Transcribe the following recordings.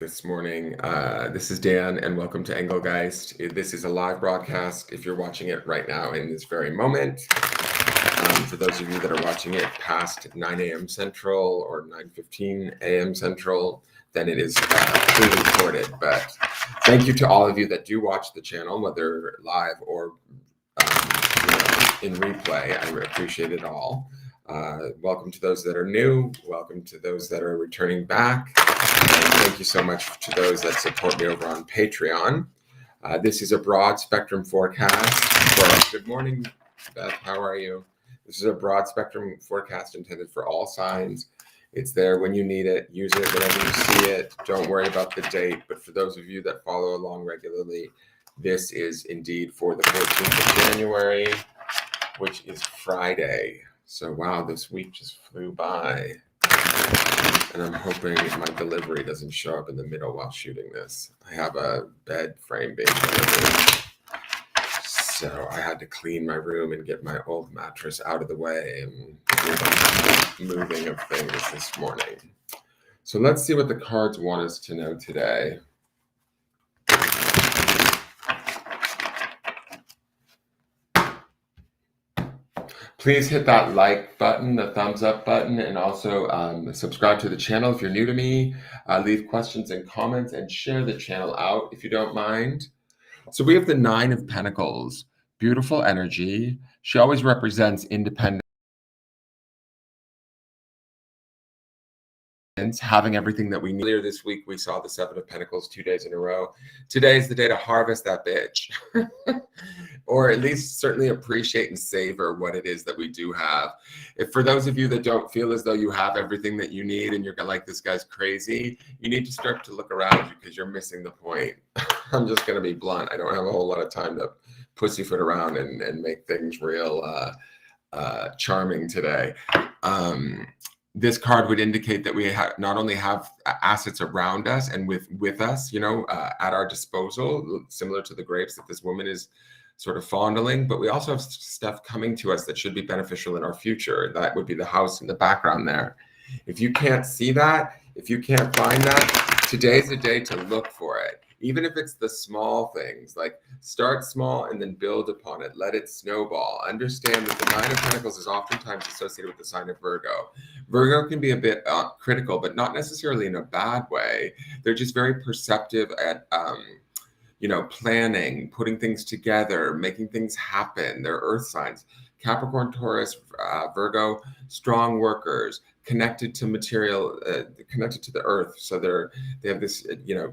This morning. This is Dan, and welcome to Engelgeist. This is a live broadcast if you're watching it right now in this very moment. For those of you that are watching it past 9 a.m. Central or 9:15 a.m. Central, then it is pre-recorded. But thank you to all of you that do watch the channel, whether live or in replay. I appreciate it all. Welcome to those that are new. Welcome to those that are returning back. And thank you so much to those that support me over on Patreon. This is a broad spectrum forecast. Good morning, Beth. How are you? This is a broad spectrum forecast intended for all signs. It's there when you need it. Use it whenever you see it. Don't worry about the date. But for those of you that follow along regularly, this is indeed for the 14th of January, which is Friday. So wow, this week just flew by. And I'm hoping my delivery doesn't show up in the middle while shooting this. I have a bed frame being delivered. So I had to clean my room and get my old mattress out of the way and do a bunch of moving of things this morning. So let's see what the cards want us to know today. Please hit that like button, the thumbs up button, and also subscribe to the channel if you're new to me. Leave questions and comments and share the channel out if you don't mind. So we have the Nine of Pentacles, beautiful energy. She always represents independence, having everything that we need. Earlier this week, we saw the Seven of Pentacles 2 days in a row. Today is the day to harvest that bitch. Or at least certainly appreciate and savor what it is that we do have. If for those of you that don't feel as though you have everything that you need and you're like, this guy's crazy, you need to start to look around because you're missing the point. I'm just going to be blunt. I don't have a whole lot of time to pussyfoot around and make things real charming today. This card would indicate that we not only have assets around us and with us, at our disposal, similar to the grapes that this woman is sort of fondling, but we also have stuff coming to us that should be beneficial in our future. That would be the house in the background there. If you can't see that, if you can't find that, today's a day to look for it. Even if it's the small things, like start small and then build upon it. Let it snowball. Understand that the Nine of Pentacles is oftentimes associated with the sign of Virgo. Virgo can be a bit critical, but not necessarily in a bad way. They're just very perceptive at planning, putting things together, making things happen. They're earth signs. Capricorn, Taurus, Virgo, strong workers, connected to material, connected to the earth. So they have this,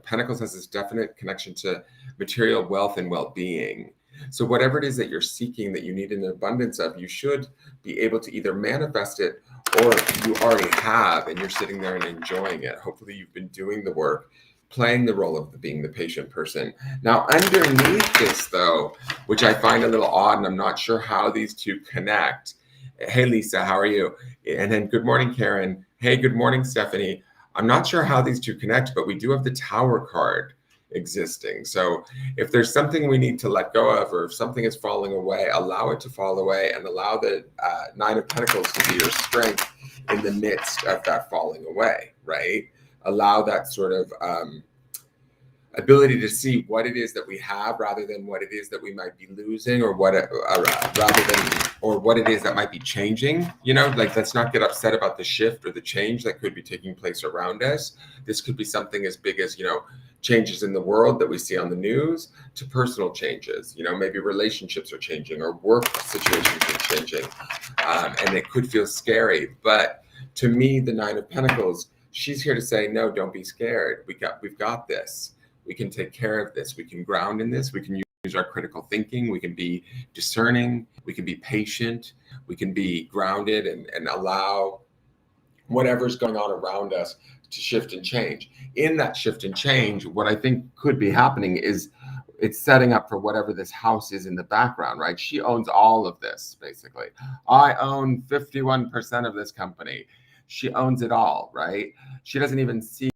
Pentacles has this definite connection to material wealth and well-being. So whatever it is that you're seeking, that you need an abundance of, you should be able to either manifest it or you already have and you're sitting there and enjoying it. Hopefully you've been doing the work, playing the role of being the patient person. Now, underneath this, though, which I find a little odd, and I'm not sure how these two connect. Hey, Lisa, how are you? And then good morning, Karen. Hey, good morning, Stephanie. I'm not sure how these two connect, but we do have the Tower card existing. So if there's something we need to let go of, or if something is falling away, allow it to fall away and allow the Nine of Pentacles to be your strength in the midst of that falling away, right? Allow that sort of ability to see what it is that we have rather than what it is that we might be losing, or what it is that might be changing. Let's not get upset about the shift or the change that could be taking place around us. This could be something as big as, changes in the world that we see on the news, to personal changes. Maybe relationships are changing or work situations are changing. And it could feel scary. But to me, the Nine of Pentacles, she's here to say, no, don't be scared. We've got this. We can take care of this. We can ground in this. We can use our critical thinking. We can be discerning. We can be patient. We can be grounded and allow whatever's going on around us to shift and change. In that shift and change, what I think could be happening is it's setting up for whatever this house is in the background, right? She owns all of this, basically. I own 51% of this company. She owns it all, right? She doesn't even see.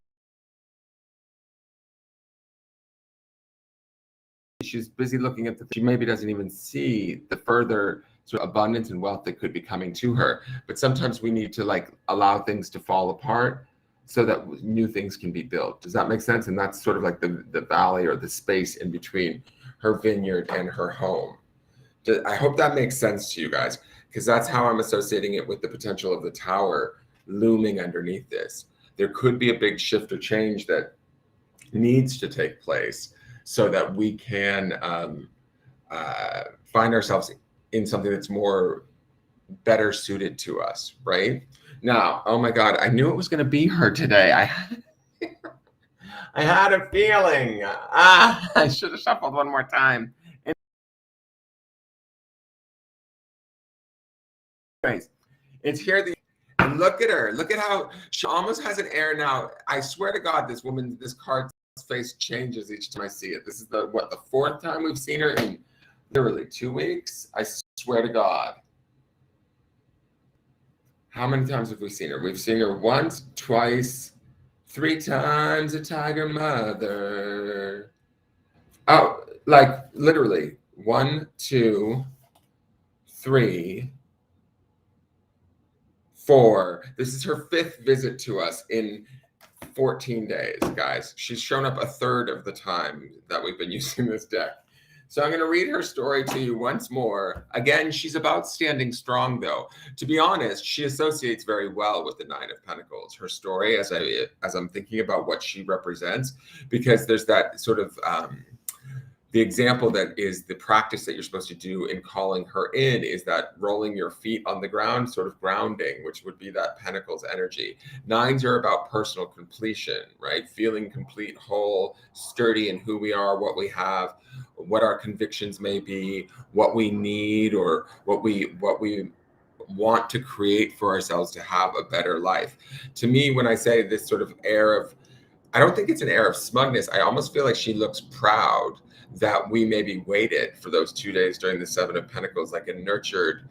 She's busy looking at she maybe doesn't even see the further sort of abundance and wealth that could be coming to her. But sometimes we need to allow things to fall apart so that new things can be built. Does that make sense? And that's sort of like the valley or the space in between her vineyard and her home. I hope that makes sense to you guys, because that's how I'm associating it with the potential of the tower looming underneath this. There could be a big shift or change that needs to take place so that we can find ourselves in something that's more better suited to us, right? Now, oh my God, I knew it was going to be her today. I had a feeling. I should have shuffled one more time. Anyways, it's here. And look at her. Look at how she almost has an air now. I swear to God, this woman, this card's face changes each time I see it. This is the fourth time we've seen her in literally 2 weeks. I swear to God. How many times have we seen her? We've seen her once, twice, 3 times a tiger mother. Oh, like literally 1, 2, 3, 4. This is her 5th visit to us in 14 days, guys. She's shown up a third of the time that we've been using this deck. So I'm going to read her story to you once more. Again, she's about standing strong, though. To be honest, she associates very well with the Nine of Pentacles. Her story, as I'm thinking about what she represents, because there's that sort of the example that is the practice that you're supposed to do in calling her in is that rolling your feet on the ground, sort of grounding, which would be that Pentacles energy. Nines are about personal completion, right? Feeling complete, whole, sturdy in who we are, what we have, what our convictions may be, what we need, or what we want to create for ourselves to have a better life. To me, when I say this sort of air of, I don't think it's an air of smugness. I almost feel like she looks proud that we maybe waited for those 2 days during the Seven of Pentacles, like, and nurtured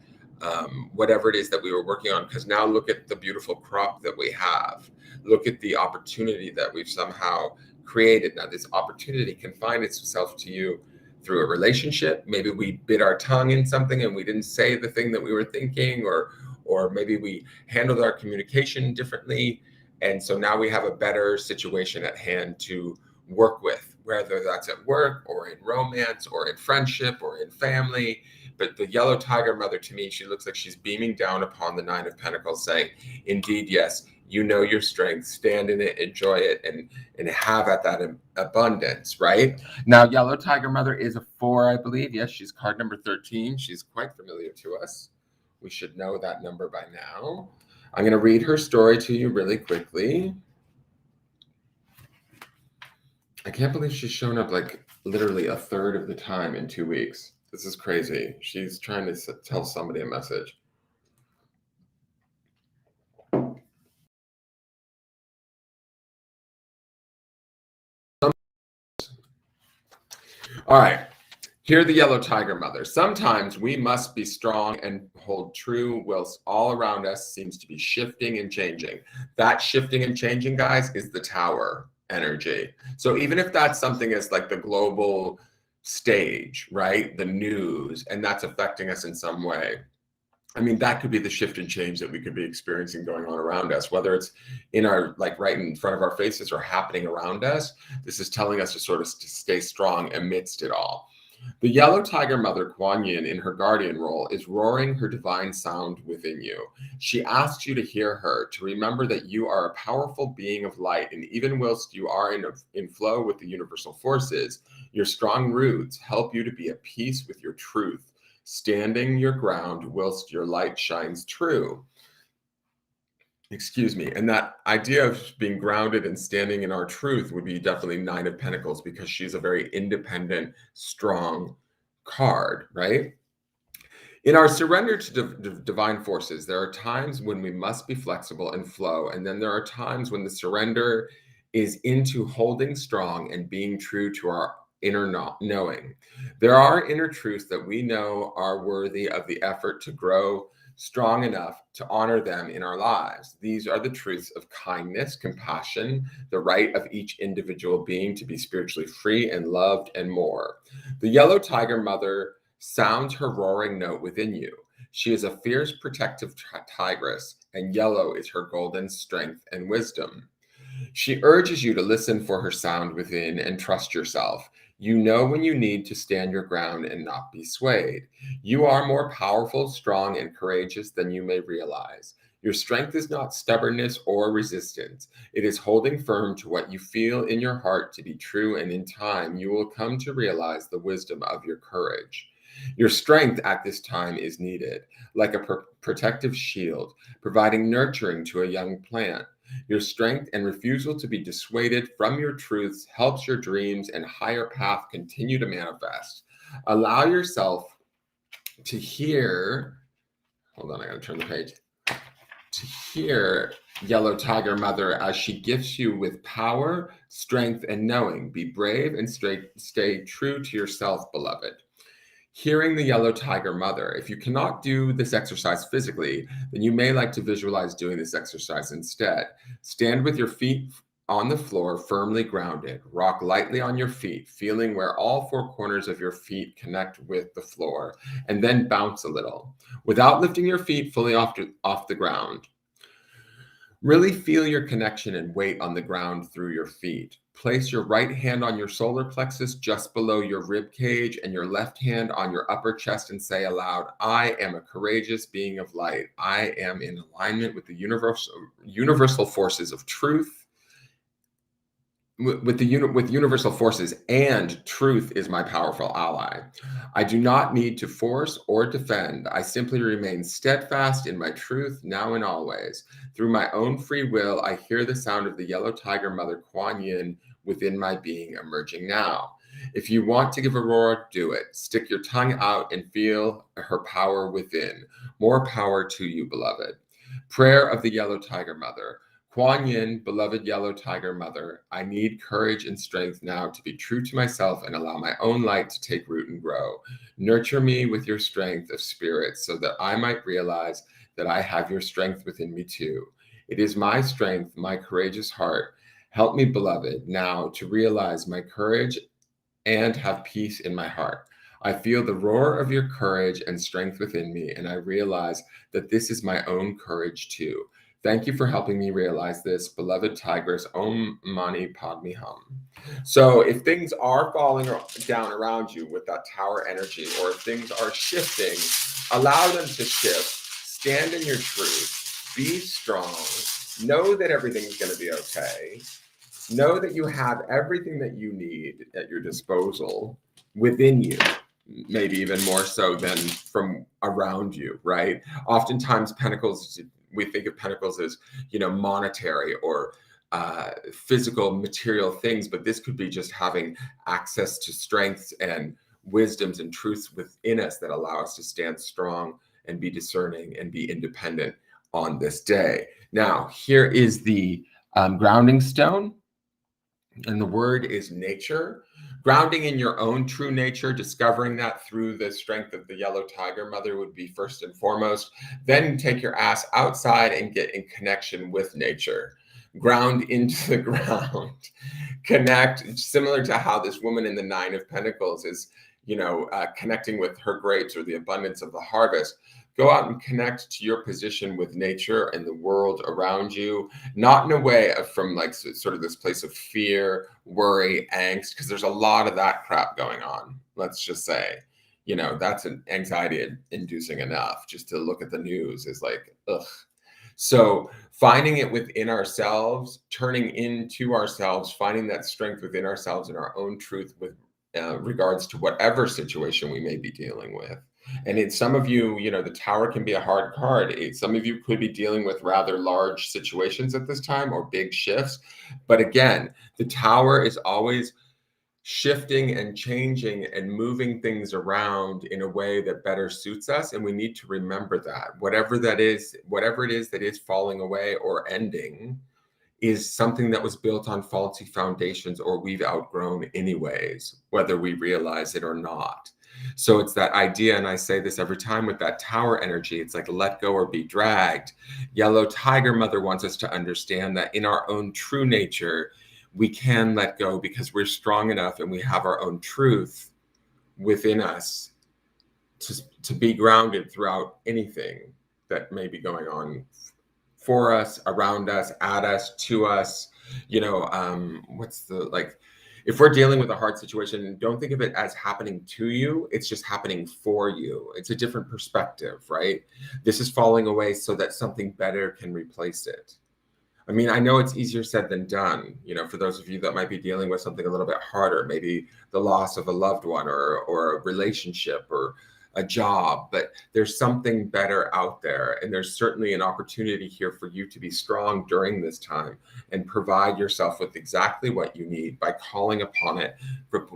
whatever it is that we were working on. Because now look at the beautiful crop that we have. Look at the opportunity that we've somehow created. Now, this opportunity can find itself to you through a relationship. Maybe we bit our tongue in something and we didn't say the thing that we were thinking, or maybe we handled our communication differently. And so now we have a better situation at hand to work with, whether that's at work or in romance or in friendship or in family. But the yellow tiger mother, to me, she looks like she's beaming down upon the Nine of Pentacles saying, indeed, yes, you know your strength, stand in it, enjoy it, and have at that abundance, right? Now, yellow tiger mother is a 4, I believe. Yes, she's card number 13. She's quite familiar to us. We should know that number by now. I'm going to read her story to you really quickly. I can't believe she's shown up like literally a third of the time in 2 weeks. This is crazy. She's trying to tell somebody a message. All right. Hear the yellow tiger mother. Sometimes we must be strong and hold true whilst all around us seems to be shifting and changing. That shifting and changing, guys, is the tower energy. So even if that's something as like the global stage, right? The news, and that's affecting us in some way. I mean, that could be the shift and change that we could be experiencing going on around us, whether it's in our, like right in front of our faces or happening around us. This is telling us to sort of stay strong amidst it all. The yellow tiger mother, Kwan in her guardian role, is roaring her divine sound within you. She asks you to hear her, to remember that you are a powerful being of light, and even whilst you are in flow with the universal forces, your strong roots help you to be at peace with your truth, standing your ground whilst your light shines true. Excuse me. And that idea of being grounded and standing in our truth would be definitely Nine of Pentacles, because she's a very independent, strong card, right? In our surrender to divine forces, there are times when we must be flexible and flow. And then there are times when the surrender is into holding strong and being true to our inner knowing. There are inner truths that we know are worthy of the effort to grow strong enough to honor them in our lives. These are the truths of kindness, compassion, the right of each individual being to be spiritually free and loved, and more. The yellow tiger mother sounds her roaring note within you. She is a fierce, protective tigress, and yellow is her golden strength and wisdom. She urges you to listen for her sound within and trust yourself. You know when you need to stand your ground and not be swayed. You are more powerful, strong, and courageous than you may realize. Your strength is not stubbornness or resistance. It is holding firm to what you feel in your heart to be true, and in time you will come to realize the wisdom of your courage. Your strength at this time is needed, like a protective shield, providing nurturing to a young plant. Your strength and refusal to be dissuaded from your truths helps your dreams and higher path continue to manifest. Allow yourself to hear, hold on, I gotta turn the page, to hear Yellow Tiger Mother as she gifts you with power, strength, and knowing. Be brave and stay true to yourself, beloved. Hearing the Yellow Tiger Mother. If you cannot do this exercise physically, then you may like to visualize doing this exercise instead. Stand with your feet on the floor, firmly grounded. Rock lightly on your feet, feeling where all four corners of your feet connect with the floor, and then bounce a little. Without lifting your feet fully off the ground, really feel your connection and weight on the ground through your feet. Place your right hand on your solar plexus just below your rib cage and your left hand on your upper chest and say aloud, I am a courageous being of light. I am in alignment with the universal forces of truth. With universal forces, and truth is my powerful ally. I do not need to force or defend. I simply remain steadfast in my truth now and always. Through my own free will, I hear the sound of the Yellow Tiger Mother Kwan Yin within my being emerging now. If you want to give a roar, do it. Stick your tongue out and feel her power within. More power to you, beloved. Prayer of the Yellow Tiger Mother. Kwan Yin, beloved Yellow Tiger Mother, I need courage and strength now to be true to myself and allow my own light to take root and grow. Nurture me with your strength of spirit so that I might realize that I have your strength within me too. It is my strength, my courageous heart. Help me, beloved, now to realize my courage and have peace in my heart. I feel the roar of your courage and strength within me, and I realize that this is my own courage too. Thank you for helping me realize this, beloved Tigress. Om Mani Padme Hum. So if things are falling down around you with that tower energy, or if things are shifting, allow them to shift. Stand in your truth. Be strong. Know that everything's going to be okay. Know that you have everything that you need at your disposal within you. Maybe even more so than from around you, right? Oftentimes pentacles, we think of pentacles as, monetary or physical material things, but this could be just having access to strengths and wisdoms and truths within us that allow us to stand strong and be discerning and be independent on this day. Now, here is the grounding stone. And the word is nature. Grounding in your own true nature, discovering that through the strength of the Yellow Tiger Mother would be first and foremost. Then take your ass outside and get in connection with nature. Ground into the ground. Connect, similar to how this woman in the Nine of Pentacles is, connecting with her grapes or the abundance of the harvest. Go out and connect to your position with nature and the world around you, not in a way of from like sort of this place of fear, worry, angst, because there's a lot of that crap going on. Let's just say, that's an anxiety inducing enough. Just to look at the news is like, ugh. So finding it within ourselves, turning into ourselves, finding that strength within ourselves and our own truth with regards to whatever situation we may be dealing with. And in some of you, the tower can be a hard card. Some of you could be dealing with rather large situations at this time or big shifts. But again, the tower is always shifting and changing and moving things around in a way that better suits us. And we need to remember that whatever it is that is falling away or ending is something that was built on faulty foundations or we've outgrown anyways, whether we realize it or not. So it's that idea, and I say this every time with that tower energy, it's like let go or be dragged. Yellow Tiger Mother wants us to understand that in our own true nature, we can let go because we're strong enough and we have our own truth within us to be grounded throughout anything that may be going on for us, around us, at us, to us. You know, what's the, like, if we're dealing with a hard situation, don't think of it as happening to you. It's just happening for you. It's a different perspective, right? This is falling away so that something better can replace it. I mean, I know it's easier said than done, you know, for those of you that might be dealing with something a little bit harder, maybe the loss of a loved one or a relationship or a job, but there's something better out there. And there's certainly an opportunity here for you to be strong during this time and provide yourself with exactly what you need by calling upon it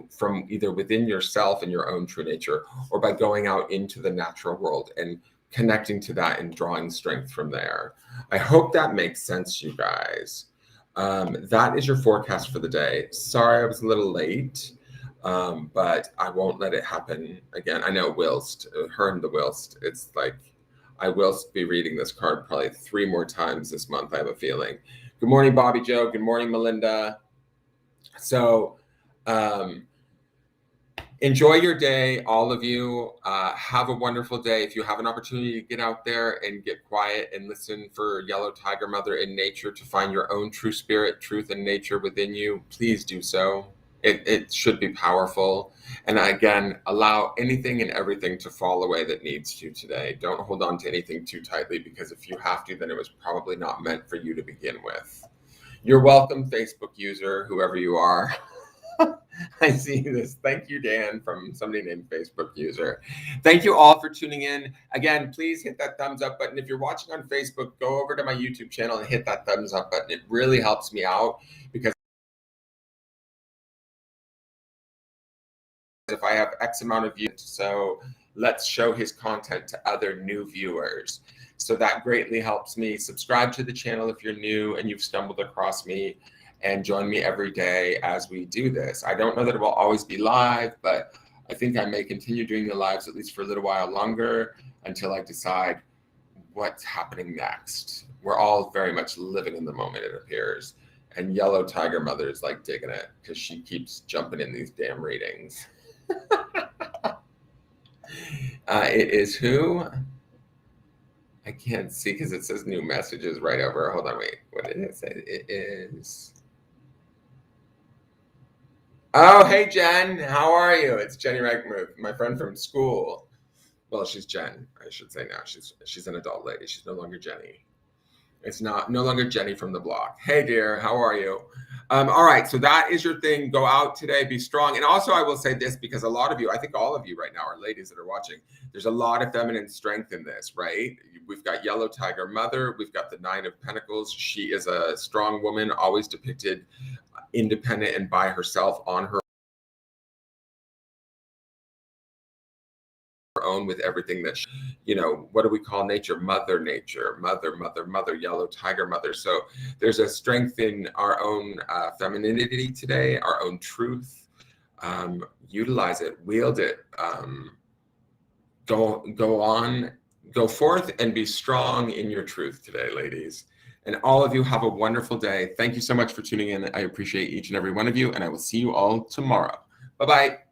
from either within yourself and your own true nature, or by going out into the natural world and connecting to that and drawing strength from there. I hope that makes sense, you guys. That is your forecast for the day. Sorry I was a little late, but I won't let it happen again. I know whilst, her and the whilst, it's like, I will be reading this card probably 3 more times this month, I have a feeling. Good morning, Bobby Joe. Good morning, Melinda. So, enjoy your day, all of you. Have a wonderful day. If you have an opportunity to get out there and get quiet and listen for Yellow Tiger Mother in nature to find your own true spirit, truth, and nature within you, please do so. It should be powerful. And again, allow anything and everything to fall away that needs to today. Don't hold on to anything too tightly, because if you have to, then it was probably not meant for you to begin with. You're welcome, Facebook user, whoever you are. I see this. Thank you, Dan, from somebody named Facebook user. Thank you all for tuning in. Again, please hit that thumbs up button. If you're watching on Facebook, go over to my YouTube channel and hit that thumbs up button. It really helps me out, because if I have X amount of views, so let's show his content to other new viewers. So that greatly helps me. Subscribe to the channel if you're new and you've stumbled across me, and join me every day as we do this. I don't know that it will always be live, but I think I may continue doing the lives at least for a little while longer until I decide what's happening next. We're all very much living in the moment, it appears. And Yellow Tiger Mother is like digging it, because she keeps jumping in these damn readings. It is who? I can't see because it says new messages right over. Hold on, wait. What did it say? It is... Oh, hey, Jen. How are you? It's Jenny Regmuth, my friend from school. Well, she's Jen, I should say now. She's an adult lady. She's no longer Jenny. It's no longer Jenny from the block. Hey, dear. How are you? All right. So that is your thing. Go out today. Be strong. And also, I will say this, because a lot of you, I think all of you right now are ladies that are watching. There's a lot of feminine strength in this, right? We've got Yellow Tiger Mother. We've got the 9 of Pentacles. She is a strong woman, always depicted independent and by herself on her own with everything that she, you know, what do we call nature? Mother nature, mother, Yellow Tiger Mother. So there's a strength in our own femininity today, our own truth. Utilize it, wield it, go forth and be strong in your truth today, ladies. And all of you have a wonderful day. Thank you so much for tuning in. I appreciate each and every one of you, and I will see you all tomorrow. Bye-bye.